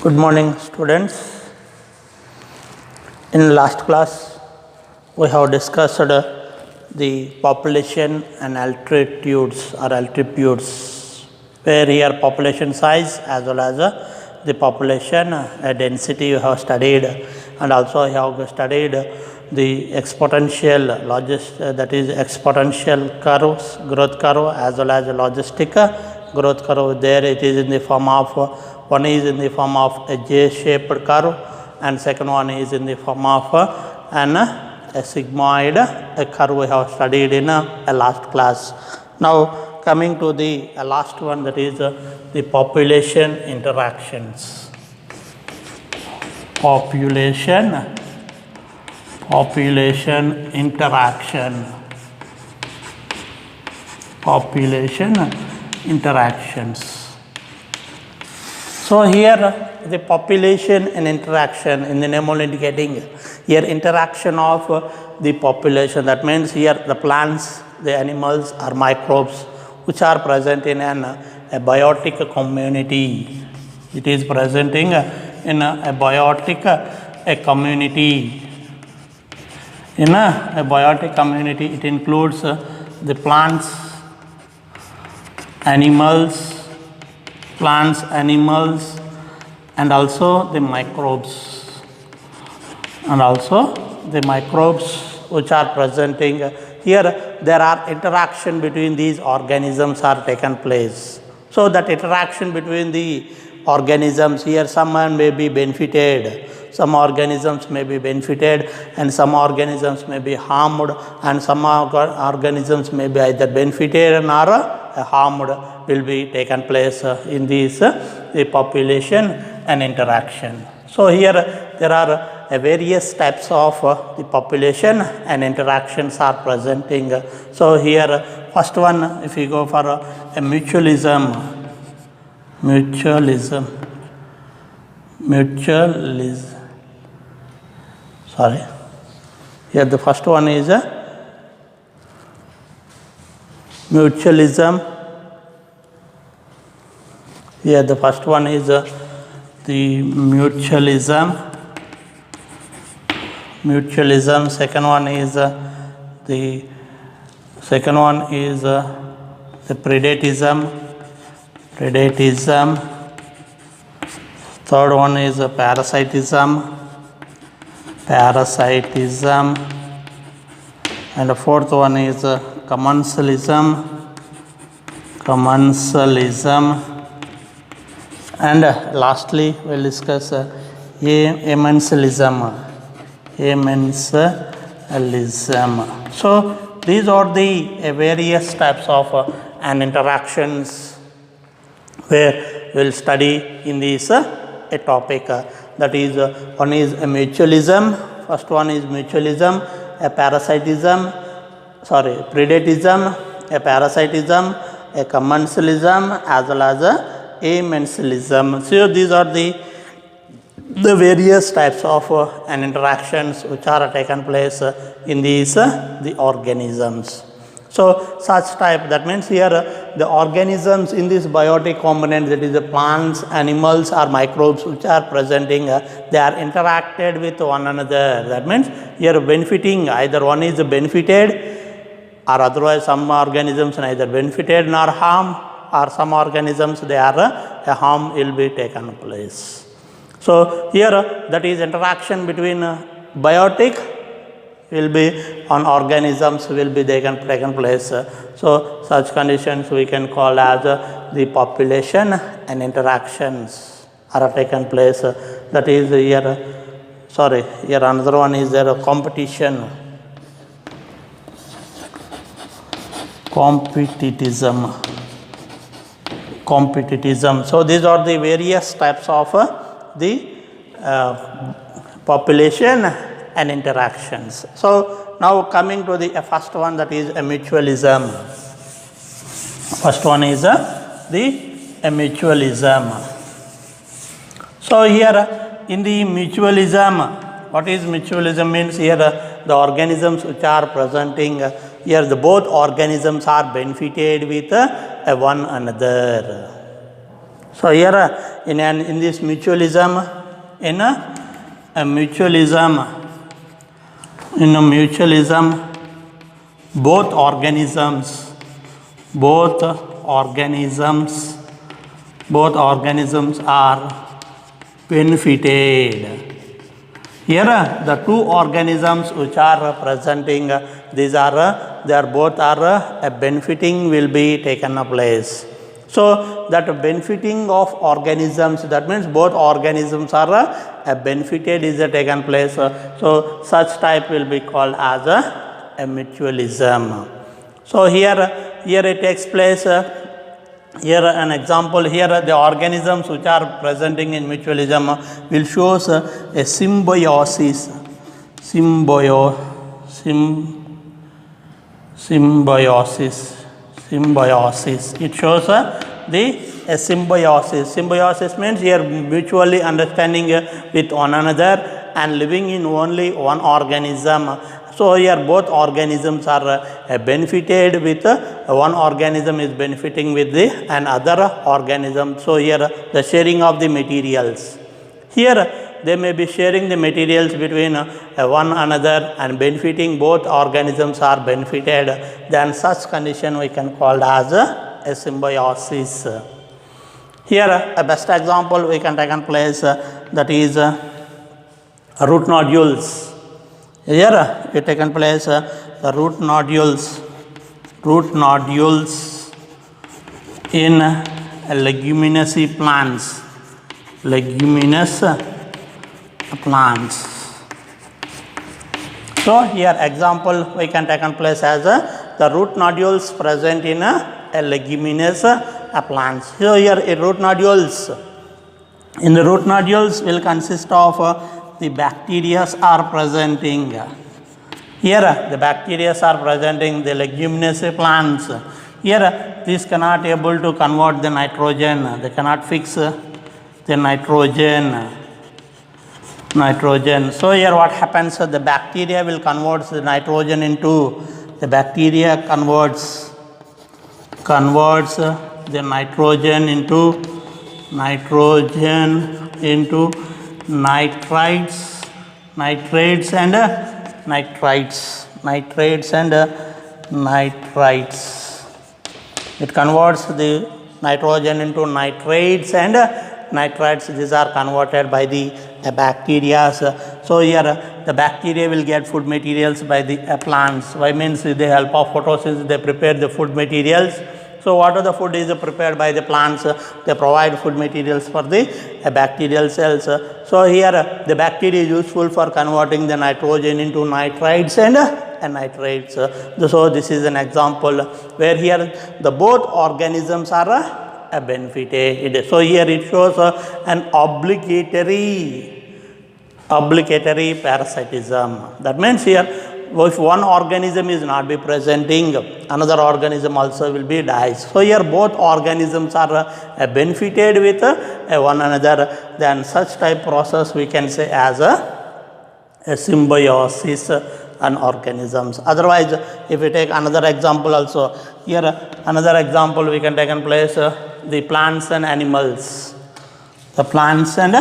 Good morning, students. In last class, we have discussed the population and altitudes or altitudes, where here population size as well as the population density you have studied, and also you have studied the exponential that is exponential curves, growth curve, as well as logistic growth curve. There it is in the form of one is in the form of a J-shaped curve, and second one is in the form of a sigmoid curve we have studied in a last class. Now coming to the last one, that is the population interactions. Population interaction. Population interactions. So here the population and interaction, in the name only indicating here interaction of the population. That means here the plants, the animals or microbes which are present in a biotic community. It is presenting in a biotic community. In a biotic community, it includes the plants, animals, and also the microbes, which are presenting here. There are interaction between these organisms are taken place. So that interaction between the organisms, here someone may be benefited, some organisms may be benefited, and some organisms may be harmed, and some organisms may be either benefited or harmed will be taken place in this the population and interaction. So here there are various types of the population and interactions are presenting. So here first one, if we go for a mutualism. Sorry, here the first one is mutualism. Here the first one is the mutualism. Second one is the predatism. Third one is parasitism. And the fourth one is commensalism. And lastly we'll discuss amensalism. So these are the various types of and interactions where we'll study in this a topic. That is one is a mutualism. First one is mutualism, a predatism, a parasitism, a commensalism, as well as amensalism. So these are the various types of and interactions which are taken place in these the organisms. So such type, that means here the organisms in this biotic component, that is the plants, animals or microbes which are presenting, they are interacted with one another. That means here benefiting, either one is benefited or otherwise some organisms neither benefited nor harm, or some organisms they are a harm will be taken place. So here that is interaction between biotic will be on organisms will be taken place. So such conditions we can call as the population and interactions are taken place. That is here another one is there competition. Competitism. So these are the various types of the population and interactions. So now coming to the first one, that is a mutualism. First one is the mutualism. So here in the mutualism, what is mutualism means? Here the organisms which are presenting, here the both organisms are benefited with one another. So here in this mutualism, in a mutualism, both organisms are benefited. Here the two organisms which are presenting, these are they are both are benefiting will be taken a place. So that benefiting of organisms, that means both organisms are benefited is taken place. So such type will be called as a mutualism. So here it takes place. Here an example, here the organisms which are presenting in mutualism will shows a symbiosis. It shows a symbiosis. Symbiosis means here mutually understanding with one another and living in only one organism. So here both organisms are benefited with one organism is benefiting with the another organism. So here the sharing of the materials. Here they may be sharing the materials between one another and benefiting, both organisms are benefited. Then such condition we can call as a symbiosis. Here a best example we can take in place, that is root nodules. Here it taken place the root nodules in leguminous plants. So here example we can take in place as the root nodules present in a leguminous plants. So here root nodules, in the root nodules will consist of the bacteria are presenting. Here the bacteria are presenting the leguminous plants. Here this cannot able to convert the nitrogen. They cannot fix the nitrogen. So here what happens? The bacteria will convert the nitrogen into the converts the nitrogen into nitrates and nitrites. It converts the nitrogen into nitrates and nitrites. These are converted by the bacteria. So here the bacteria will get food materials by the plants. Why means with the help of photosynthesis they prepare the food materials. So what are the food is prepared by the plants? They provide food materials for the bacterial cells. So here the bacteria is useful for converting the nitrogen into nitrites and nitrates. So this is an example where here the both organisms are benefited. So here it shows an obligatory parasitism. That means here if one organism is not be presenting, another organism also will be dies. So here both organisms are benefited with one another. Then such type process we can say as a symbiosis and organisms. Otherwise, if we take another example also, here another example we can take in place the plants and animals. The plants and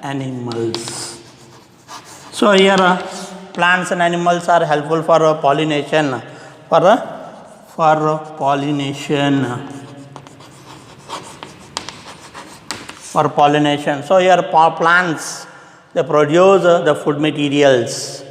animals. So here plants and animals are helpful for pollination. For pollination. So here plants they produce the food materials,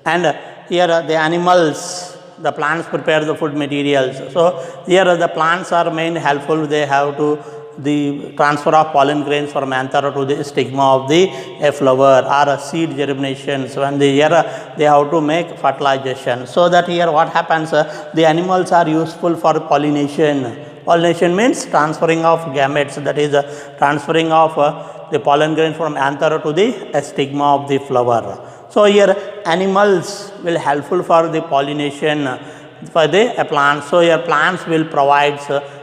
and here the animals, the plants prepare the food materials. So here the plants are main helpful. They have to the transfer of pollen grains from anther to the stigma of the flower or seed germinations. When they have to make fertilization. So that here what happens, the animals are useful for pollination. Pollination means transferring of gametes, that is transferring of the pollen grains from anther to the stigma of the flower. So here animals will helpful for the pollination for the plants. So here plants will provide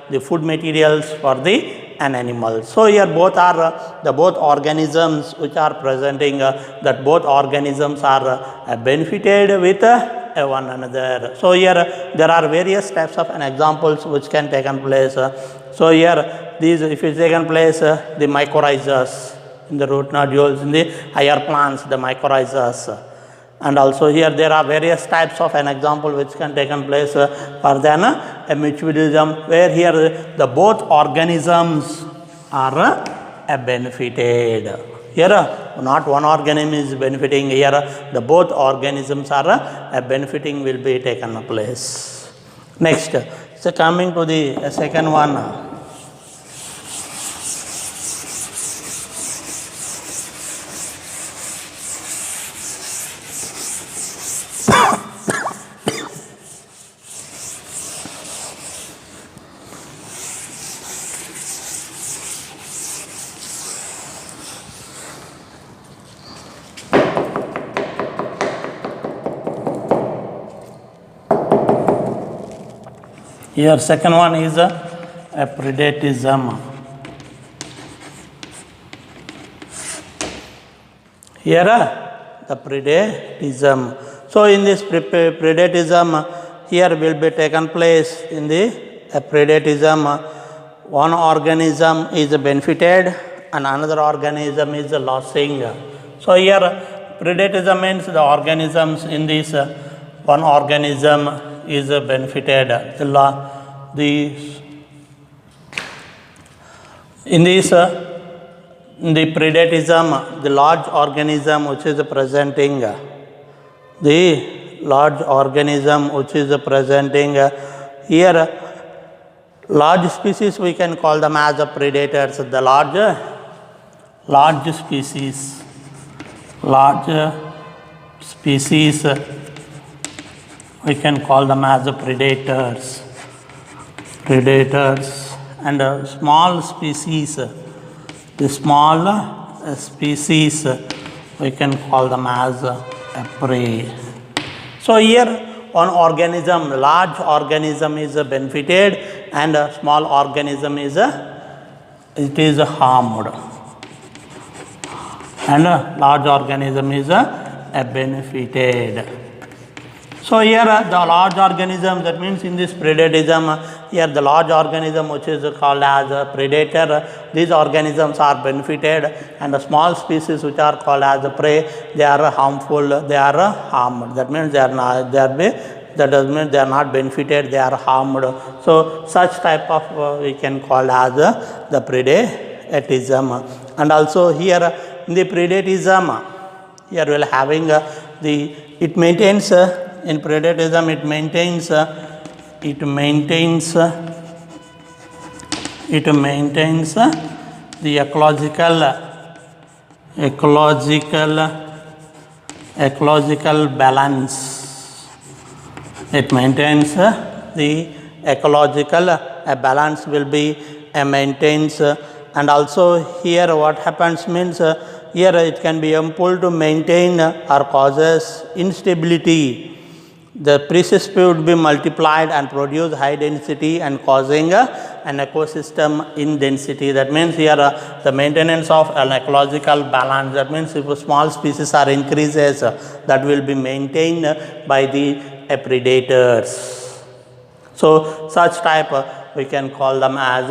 the food materials for the animals. So here both are the both organisms which are presenting that both organisms are benefited with one another. So here there are various types of examples which can taken place. So here these, if it taken place, the mycorrhizas in the root nodules, in the higher plants, the mycorrhizas. And also here there are various types of an example which can taken place for then a mutualism, where here the both organisms are benefited. Here not one organism is benefiting, here the both organisms are benefiting will be taken place. Next, so coming to the second one. Here second one is a predatism. Here the predatism. So in this predatism, here will be taken place in the predatism. One organism is benefited and another organism is losing. So here predatism means the organisms in this one organism is benefited. In this the predatism, the large organism which is presenting, here large species we can call them as predators. The large species we can call them as predators, and small species, the small species we can call them as a prey. So here one organism, large organism is benefited and a small organism is harmed, and a large organism is benefited. So here the large organism, that means in this predatism, here the large organism which is called as a predator, these organisms are benefited, and the small species which are called as a prey, they are harmful, they are harmed. That means that does mean they are not benefited, they are harmed. So such type of we can call as the predatism. And also here in the predatism, here we are having it maintains in predatism, it maintains the ecological balance. It maintains the ecological balance will be maintains, and also here what happens means here it can be harmful to maintain or causes instability. The species would be multiplied and produce high density and causing an ecosystem in density. That means here the maintenance of an ecological balance. That means if small species are increases, that will be maintained by the predators. So such type we can call them as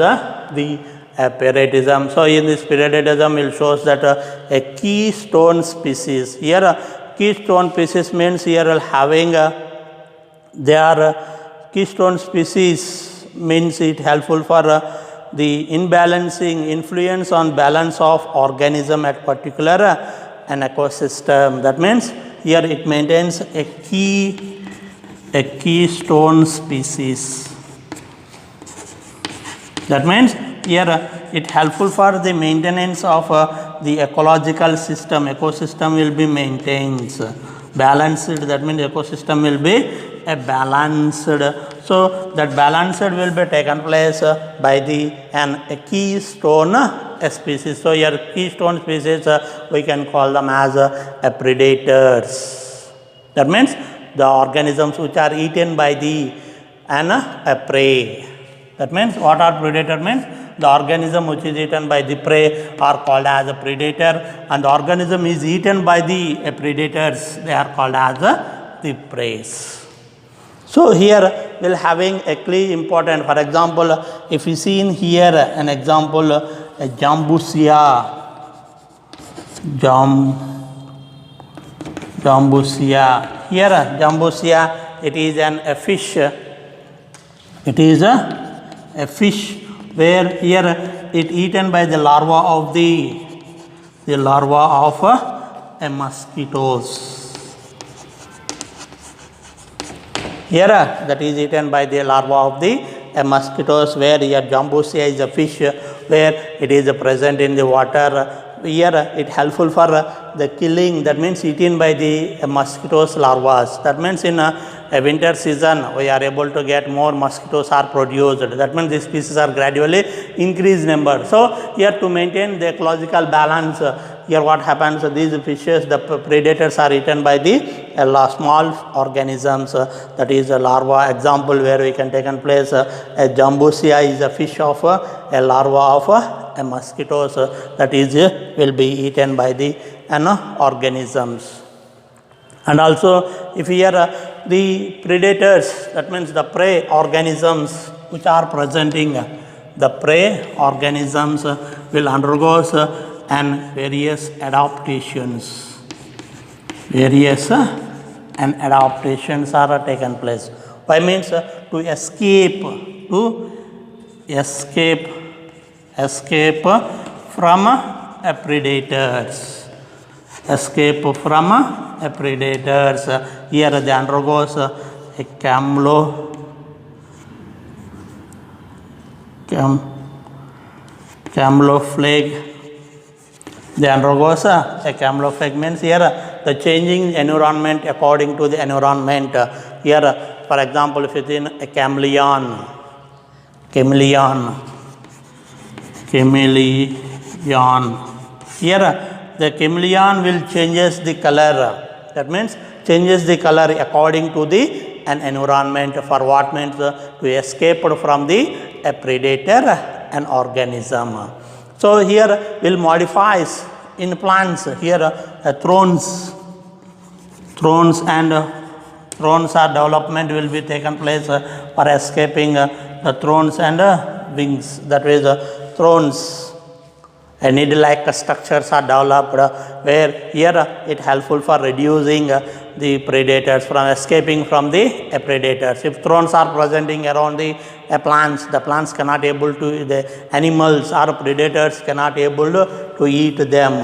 the predatism. So in this predatism it shows that a keystone species. Here keystone species means here having they are keystone species means it helpful for the imbalancing influence on balance of organism at particular an ecosystem. That means here it maintains a keystone species. That means here it helpful for the maintenance of the ecological system. Ecosystem will be maintained balanced. That means ecosystem will be balanced. So that balanced will be taken place by a keystone species. So here keystone species we can call them as predators. That means the organisms which are eaten by a prey. That means what are predator means? The organism which is eaten by the prey are called as a predator, and the organism is eaten by the predators, they are called as the prey. So here we'll having a key important. For example, if you see in here an example, a Jambusia, Jambusia. Here Jambusia, it is a fish. It is a fish where here it eaten by the larva of the larva of a mosquitoes. Here that is eaten by the larva of the mosquitoes, where here Jambusia is a fish where it is present in the water. Here it helpful for the killing, that means eaten by the mosquitoes larvas. That means in a winter season we are able to get more mosquitoes are produced. That means these species are gradually increased number. So here to maintain the ecological balance, here what happens, these fishes, the predators are eaten by the small organisms, that is a larva. Example where we can take in place a Jambusia is a fish of a larva of a mosquitoes, that is will be eaten by the organisms. And also if here the predators, that means the prey organisms which are presenting, the prey organisms will undergo and various adaptations. Various and adaptations are taken place. Why means to escape from predators. Escape from predators. Here they undergoes a camouflage. They undergoes a camouflage means here the changing environment according to the environment. Here for example if it is a chameleon. Here the chameleon will changes the color. That means changes the color according to the environment. For what means to escape from the predator and organism. So here will modifies in plants. Here thrones are development will be taken place for escaping the thrones and wings. That is thrones. Needle-like structures are developed where here it helpful for reducing the predators from escaping from the predators. If thorns are presenting around the plants, the plants cannot able to, the animals or predators cannot able to eat them.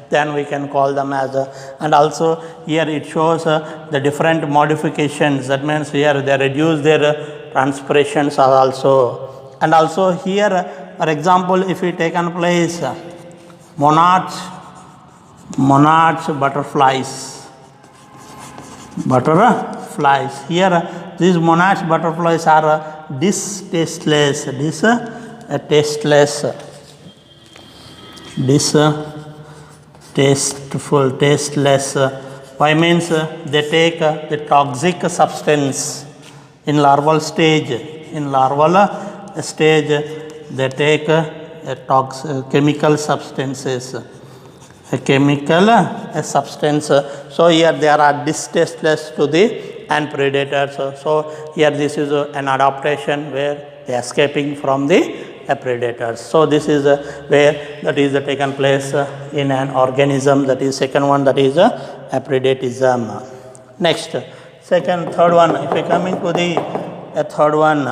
Then we can call them as and also here it shows the different modifications. That means here they reduce their transpirations also. And also here, for example, if we take in place monarchs, butterflies. Here these monarch butterflies are tasteless. Why means they take the toxic substance in larval stage. They take chemical substances. So here they are tasteless to the predators. So here this is an adaptation where they are escaping from the predators. So this is where that is taken place in an organism. That is second one, that is predatism. Next, third one. If we coming to the third one.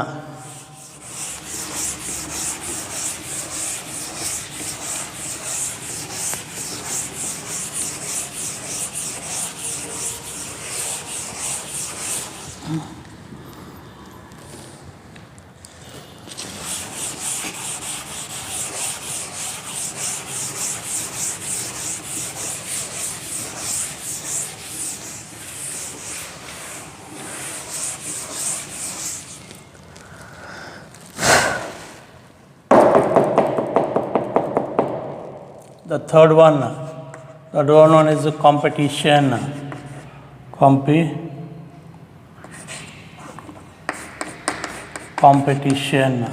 The third one is competition. Competition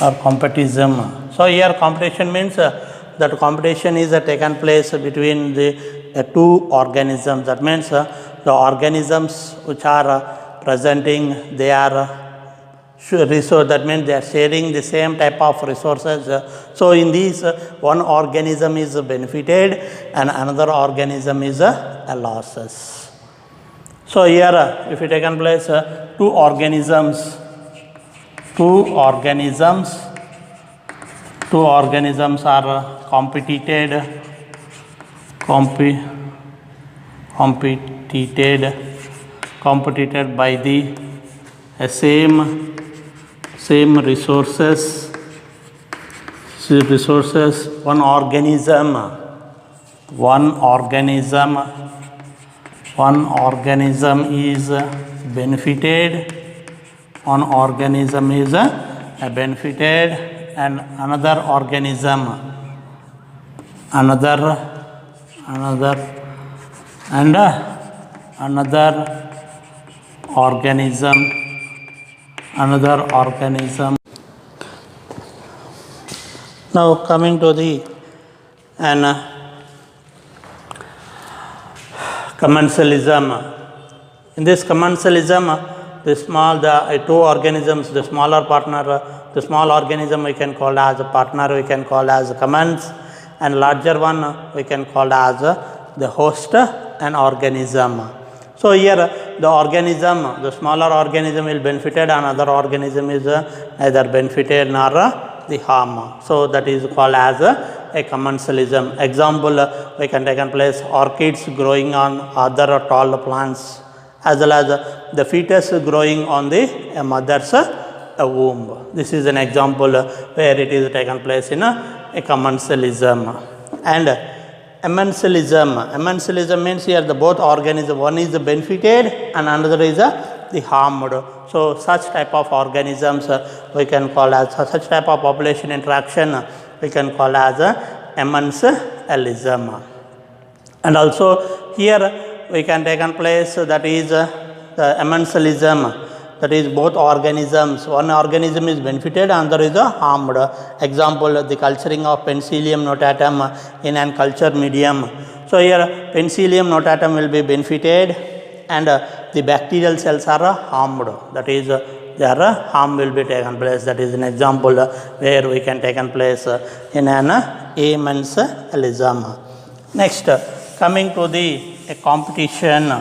or competitism. So here competition means that competition is taken place between the two organisms. That means the organisms which are presenting, they are resource, that means they are sharing the same type of resources. So in these, one organism is benefited and another organism is a losses. So here, if you take in place two organisms are competed by the same resources. One organism is benefited. One organism is benefited, and another organism Now coming to the commensalism. In this commensalism, the two organisms, the smaller partner, the small organism we can call as a partner, we can call as commens, and larger one we can call as the host and organism. So here the organism, the smaller organism will benefited, another organism is neither benefited nor the harm. So that is called as a commensalism. Example, we can take in place orchids growing on other tall plants, as well as the fetus growing on the mother's womb. This is an example where it is taken place in a commensalism. And amensalism means here the both organism, one is benefited and another is the harmed. So such type of organisms we can call as, such type of population interaction we can call as amensalism. And also here we can take in place, that is the amensalism, that is both organisms, one organism is benefited, another is harmed. Example, the culturing of Penicillium notatum in an culture medium. So here Penicillium notatum will be benefited and the bacterial cells are harmed, that is their harm will be taken place. That is an example where we can take in place in an amensalism. Next, coming to the competition.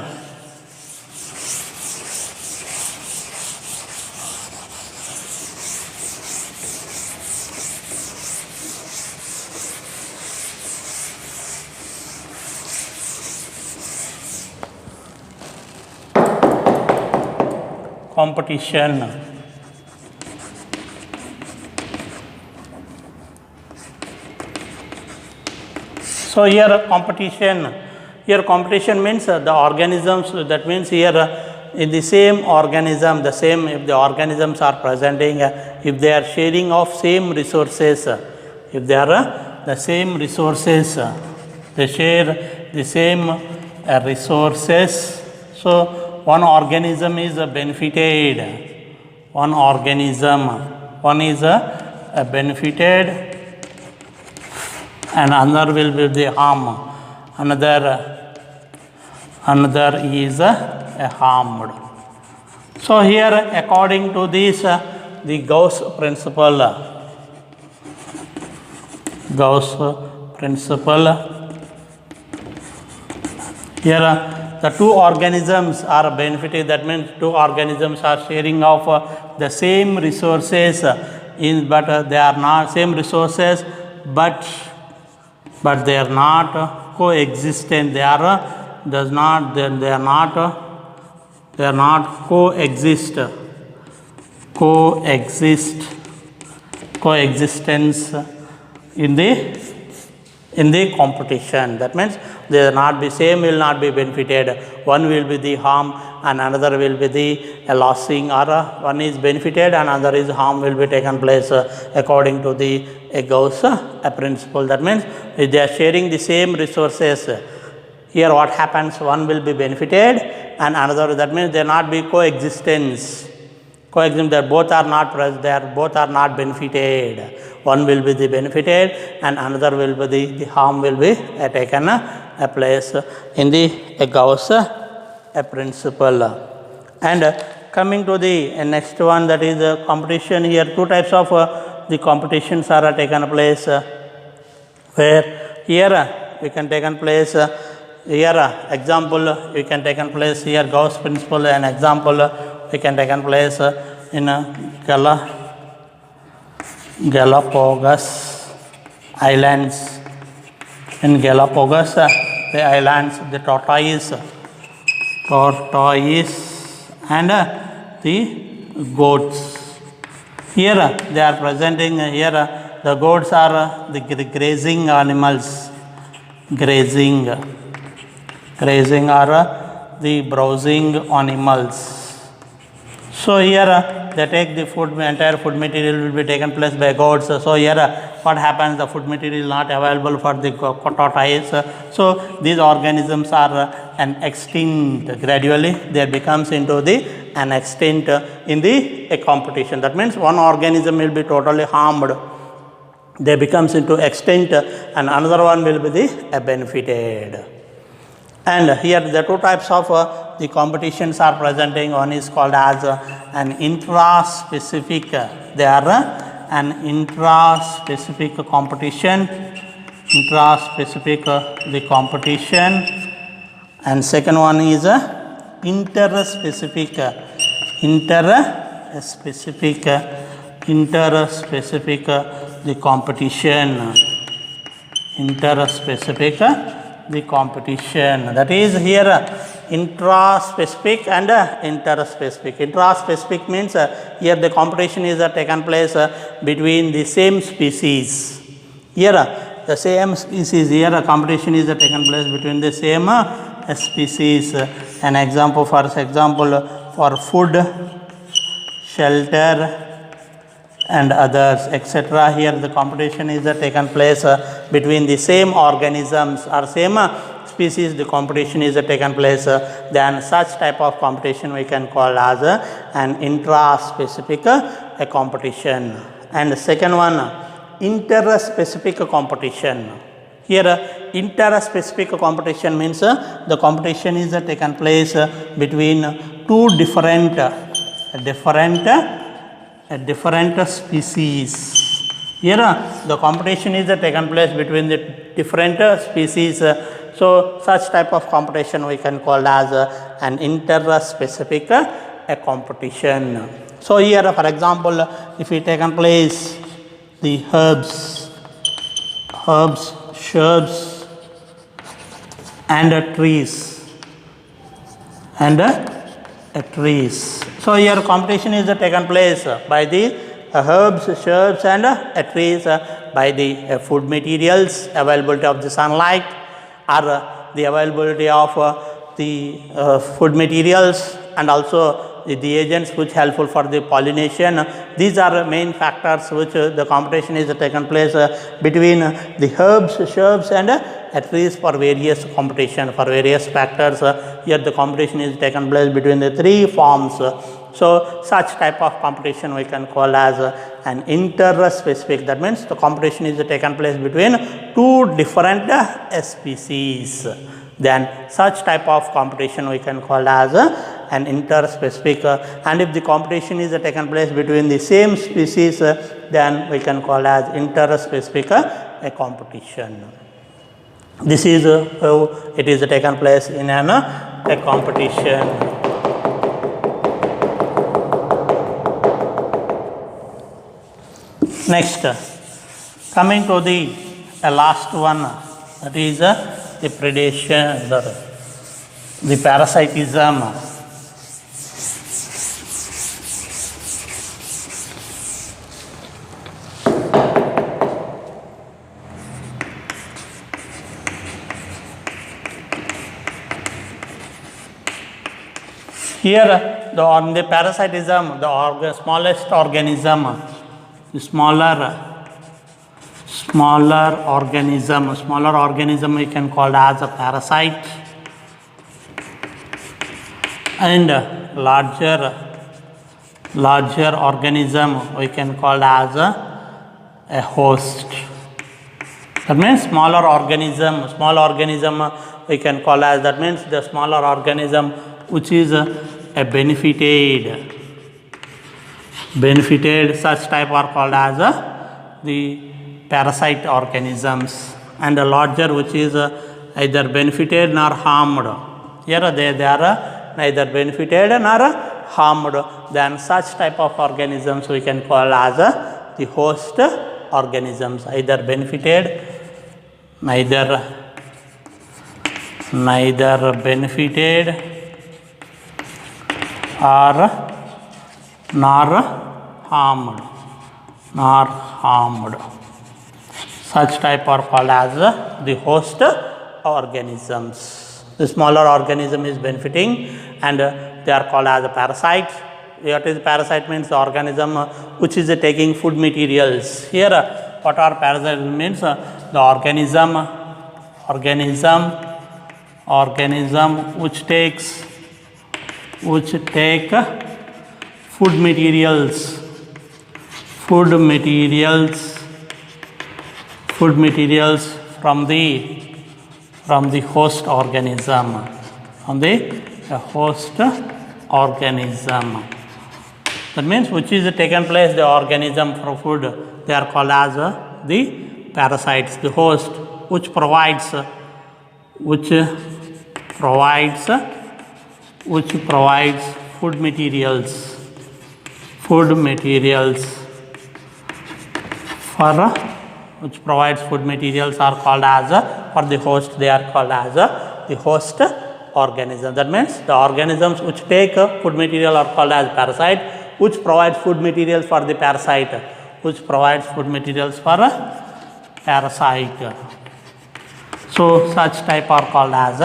So here competition means the organisms, that means here in the same organism, if the organisms are presenting, if they are sharing of same resources, if they are the same resources, they share the same resources. So one organism is benefited, one is benefited and another will be the harm, another is harmed. So here according to this the Gauss principle, here the two organisms are benefited, that means two organisms are sharing of the same resources, but they are not same resources, but they are not coexistent. They are not coexistence in the competition. That means they will not be same, will not be benefited. One will be the harm and another will be the lossing, or one is benefited and another is harm will be taken place according to the Gauss principle. That means if they are sharing the same resources, here what happens, one will be benefited and another, that means there not be coexistence. They both are not benefited. One will be the benefited and another will be the harm will be taken place in the Gauss a principle. And coming to the next one, that is competition. Here two types of the competitions are taken place, where here we can taken place here example we can taken place here Gauss principle, and example we can taken place in Galapagos Islands. In Galapagos the islands, the tortoise and the goats. Here they are presenting here the goats are the grazing animals. Grazing are the browsing animals. So here they take the food, entire food material will be taken place by goats. So here what happens, the food material is not available for the tortoise. So these organisms are an extinct. Gradually they becomes into an extinct in a competition. That means one organism will be totally harmed, they becomes into extinct, and another one will be benefited. And here the two types of the competitions are presenting. One is called as an intra-specific. They are an intra-specific competition. Intra-specific the competition. And second one is inter-specific. Inter-specific the competition. Inter-specific the competition. That is here intra-specific and inter-specific. Intra-specific means here the competition is taken place between the same species. Here the same species, here a competition is taken place between the same species. An example, for for food, shelter and others, etc. Here the competition is taken place between the same organisms or same species. The competition is taken place, then such type of competition we can call as an intra-specific competition. And the second one, inter-specific competition. Here inter-specific competition means the competition is taken place between two different species. Here the competition is taken place between the different species. So such type of competition we can call as an inter-specific competition. So here for example, if we taken place the herbs, shrubs and trees trees. So here competition is taken place by the herbs, shrubs and trees, by the food materials, availability of the sunlight, or the availability of the food materials, and also the agents which helpful for the pollination. These are main factors which the competition is taken place between the herbs, shrubs and trees for various competition, for various factors. Here the competition is taken place between the three forms. So such type of competition we can call as an inter-specific. That means the competition is taken place between two different species. Then such type of competition we can call as an inter-specific. And if the competition is taken place between the same species, then we can call as inter-specific a competition. This is how it is taken place in a competition. Next, coming to the last one, that is the predation, the parasitism. Here, on the parasitism, the smallest organism, the smaller organism we can call as a parasite, and larger organism we can call as a host. That means small organism we can call as, that means the smaller organism which is a benefited. Such type are called as the parasite organisms, and a larger which is either benefited nor harmed. Here they are neither benefited nor harmed. Then such type of organisms we can call as the host organisms, either benefited, neither benefited or nor harmed. Such type are called as the host organisms. The smaller organism is benefiting, and they are called as a parasite. What is parasite? Means the organism which is taking food materials. Here what are parasite means? The organism which take food materials from the host organism, That means which is taken place the organism for food, they are called as the parasites. The host which provides food materials are called as for the host, they are called as the host organism. That means the organisms which take food material are called as parasite, which provides food materials for the parasite, So such type are called as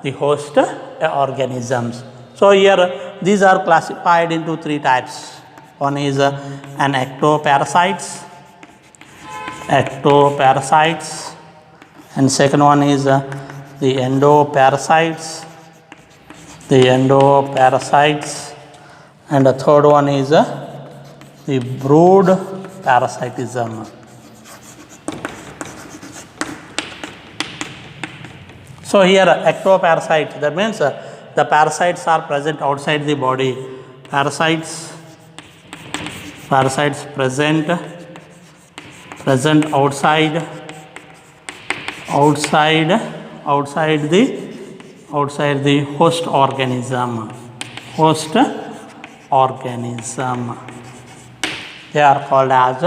the host organisms. So here these are classified into three types. One is an ectoparasites, and second one is the endoparasites, and the third one is the brood parasitism. So here ectoparasite, that means the parasites are present outside the body. Parasites present outside the host organism. They are called as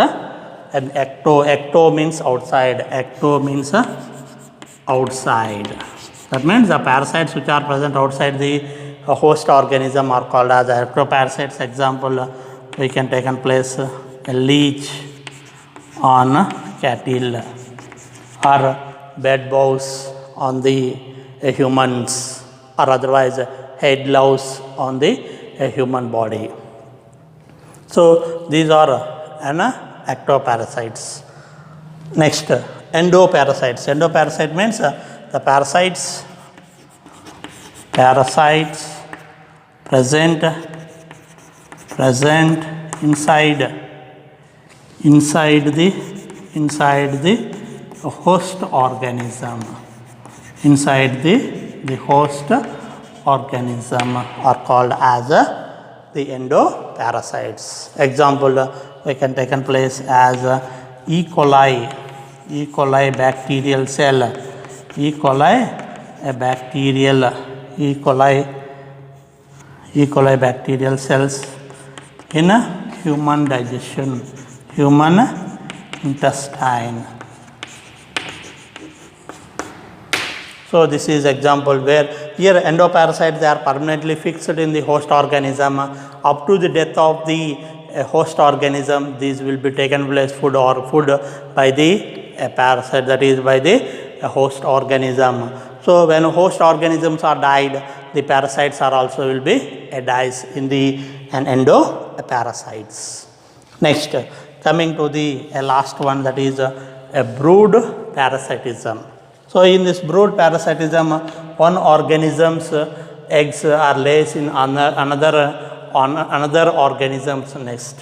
an ecto means outside. That means the parasites which are present outside the host organism are called as ectoparasites. Example, we can take in place a leech on cattle, or bed bugs on the humans, or otherwise head louse on the human body. So these are ectoparasites. Next, endoparasites. Endoparasite means the parasites present inside the host organism. The host organism are called as the endoparasites. Example, we can take in place as E. coli bacterial cell. E. coli bacterial cells in human digestion, human intestine. So this is example where here endoparasites, they are permanently fixed in the host organism. Up to the death of the host organism, these will be taken place food by the parasite, that is by the host organism. So when host organisms are died, the parasites are also will be dies in the endoparasites. Next, coming to the last one, that is a brood parasitism. So in this brood parasitism, one organism's eggs are laid in another organism's nest.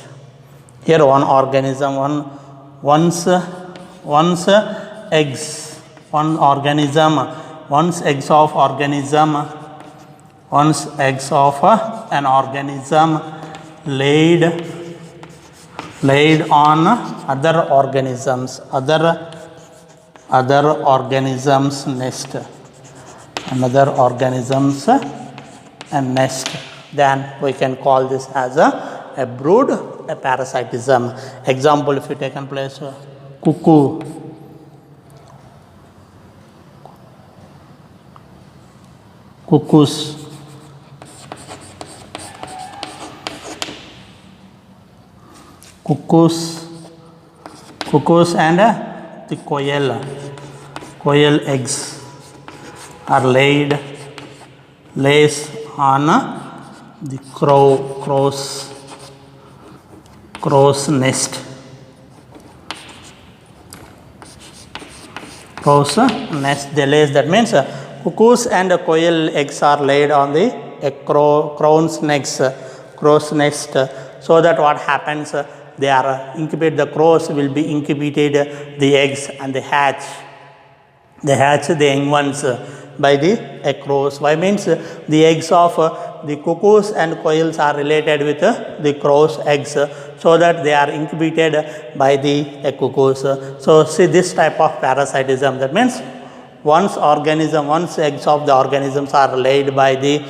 Here one organism, once eggs of organism once eggs of an organism laid on other organisms nest, another organisms and nest, then we can call this as a brood, a parasitism. Example, if you take in place cuckoo, cuckoos, and the quail eggs are lays on the crow's nest. Crow's nest, they lays, that means cuckoos and quail eggs are laid on the crow's nest. So that what happens, they are incubate, the crows will be incubated the eggs and they hatch the young ones by the crows. Why means the eggs of the cuckoos and quails are related with the crow's eggs, so that they are incubated by the cuckoos. So see this type of parasitism, that means once eggs of the organisms are laid by the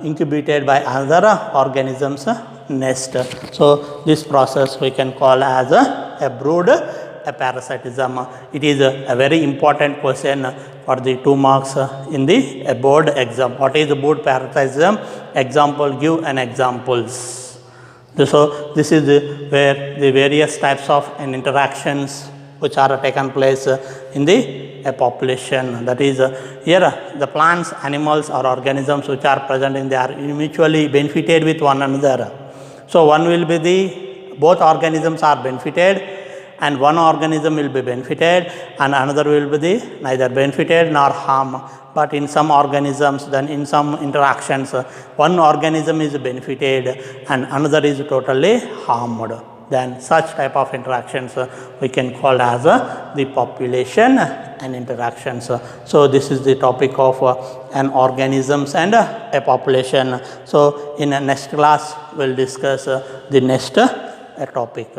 incubated by another organism's nest. So this process we can call as a brood, a parasitism. It is a very important question for the 2 marks in the board exam. What is the brood parasitism? Example, give an examples. So this is where the various types of interactions which are taken place in the population. That is here the plants, animals or organisms which are present in, they are mutually benefited with one another. So one will be both organisms are benefited, and one organism will be benefited and another will be neither benefited nor harm. But in some organisms, then in some interactions, one organism is benefited and another is totally harmed. Then such type of interactions we can call as the population and interactions. So this is the topic of an organisms and a population. So in the next class we'll discuss the next topic.